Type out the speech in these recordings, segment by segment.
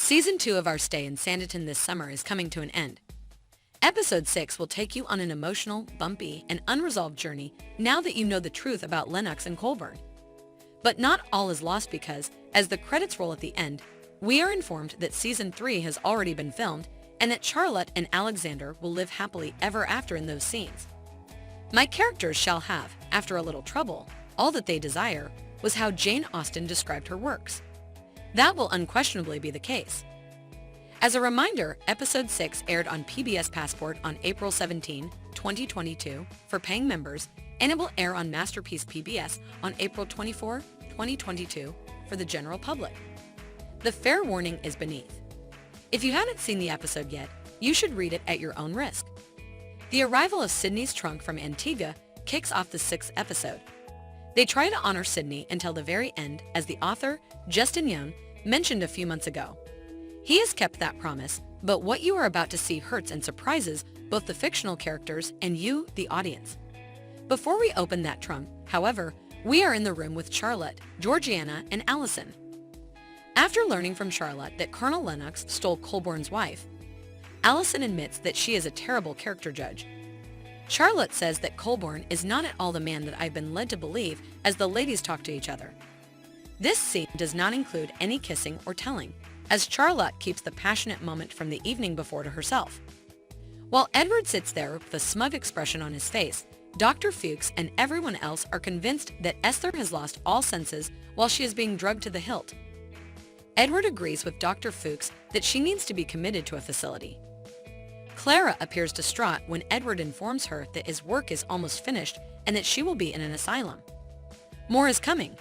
Season 2 of our stay in Sanditon this summer is coming to an end. Episode 6 will take you on an emotional, bumpy, and unresolved journey now that you know the truth about Lennox and Colbourne. But not all is lost because, as the credits roll at the end, we are informed that Season 3 has already been filmed and that Charlotte and Alexander will live happily ever after in those scenes. My characters shall have, after a little trouble, all that they desire, was how Jane Austen described her works. That will unquestionably be the case. As a reminder, Episode 6 aired on PBS Passport on April 17, 2022 for paying members, and it will air on Masterpiece PBS on April 24, 2022 for the general public. The fair warning is beneath. If you haven't seen the episode yet, you should read it at your own risk. The arrival of Sydney's trunk from Antigua kicks off the 6th episode. They try to honor Sydney until the very end, as the author, Justin Young, mentioned a few months ago. He has kept that promise, but what you are about to see hurts and surprises both the fictional characters and you, the audience. Before we open that trunk, however, we are in the room with Charlotte, Georgiana, and Allison. After learning from Charlotte that Colonel Lennox stole Colborne's wife, Allison admits that she is a terrible character judge. Charlotte says that Colborne is not at all the man that I've been led to believe as the ladies talk to each other. This scene does not include any kissing or telling, as Charlotte keeps the passionate moment from the evening before to herself. While Edward sits there with a smug expression on his face, Dr. Fuchs and everyone else are convinced that Esther has lost all senses while she is being drugged to the hilt. Edward agrees with Dr. Fuchs that she needs to be committed to a facility. Clara appears distraught when Edward informs her that his work is almost finished and that she will be in an asylum. More is coming.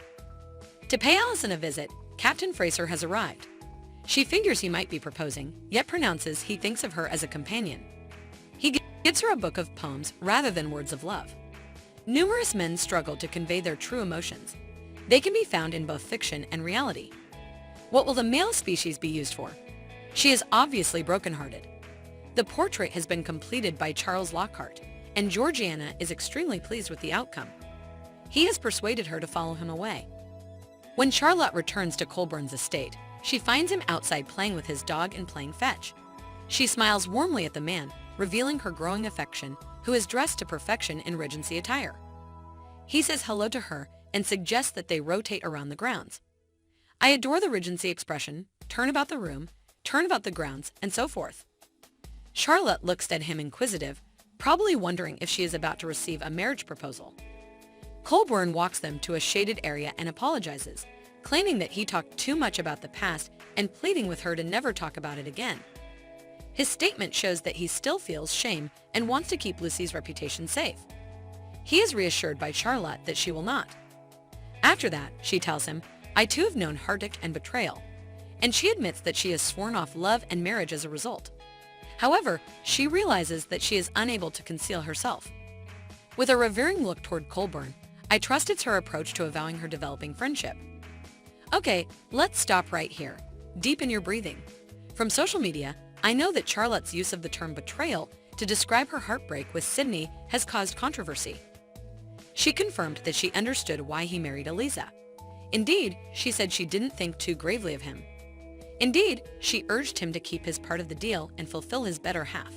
To pay Allison a visit, Captain Fraser has arrived. She figures he might be proposing, yet pronounces he thinks of her as a companion. He gives her a book of poems rather than words of love. Numerous men struggle to convey their true emotions. They can be found in both fiction and reality. What will the male species be used for? She is obviously brokenhearted. The portrait has been completed by Charles Lockhart, and Georgiana is extremely pleased with the outcome. He has persuaded her to follow him away. When Charlotte returns to Colborne's estate, she finds him outside playing with his dog and playing fetch. She smiles warmly at the man, revealing her growing affection, who is dressed to perfection in Regency attire. He says hello to her and suggests that they rotate around the grounds. I adore the Regency expression, turn about the room, turn about the grounds, and so forth. Charlotte looks at him inquisitive, probably wondering if she is about to receive a marriage proposal. Colborne walks them to a shaded area and apologizes, claiming that he talked too much about the past and pleading with her to never talk about it again. His statement shows that he still feels shame and wants to keep Lucy's reputation safe. He is reassured by Charlotte that she will not. After that, she tells him, I too have known heartache and betrayal, and she admits that she has sworn off love and marriage as a result. However, she realizes that she is unable to conceal herself. With a revering look toward Colborne, I trust it's her approach to avowing her developing friendship. Okay, let's stop right here. Deepen your breathing. From social media, I know that Charlotte's use of the term betrayal to describe her heartbreak with Sydney has caused controversy. She confirmed that she understood why he married Eliza. Indeed, she said she didn't think too gravely of him. Indeed, she urged him to keep his part of the deal and fulfill his better half.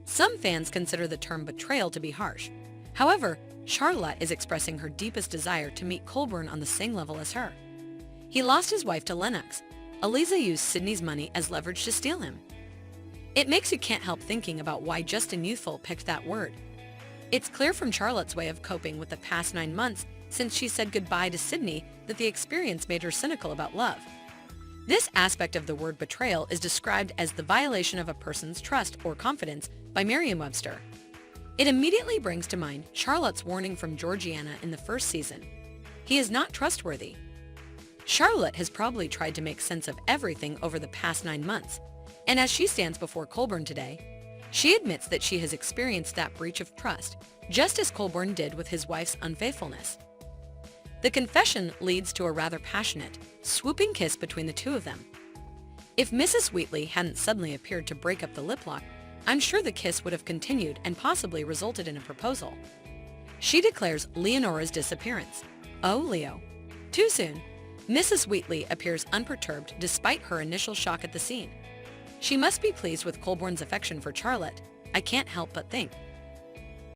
Some fans consider the term betrayal to be harsh. However, Charlotte is expressing her deepest desire to meet Colborne on the same level as her. He lost his wife to Lennox. Eliza used Sydney's money as leverage to steal him. It makes you can't help thinking about why Justin Youthful picked that word. It's clear from Charlotte's way of coping with the past 9 months since she said goodbye to Sydney that the experience made her cynical about love. This aspect of the word betrayal is described as the violation of a person's trust or confidence by Merriam-Webster. It immediately brings to mind Charlotte's warning from Georgiana in the first season. He is not trustworthy. Charlotte has probably tried to make sense of everything over the past 9 months, and as she stands before Colborne today, she admits that she has experienced that breach of trust, just as Colborne did with his wife's unfaithfulness. The confession leads to a rather passionate, swooping kiss between the two of them. If Mrs. Wheatley hadn't suddenly appeared to break up the lip lock, I'm sure the kiss would have continued and possibly resulted in a proposal. She declares Leonora's disappearance. Oh, Leo. Too soon. Mrs. Wheatley appears unperturbed despite her initial shock at the scene. She must be pleased with Colborne's affection for Charlotte. I can't help but think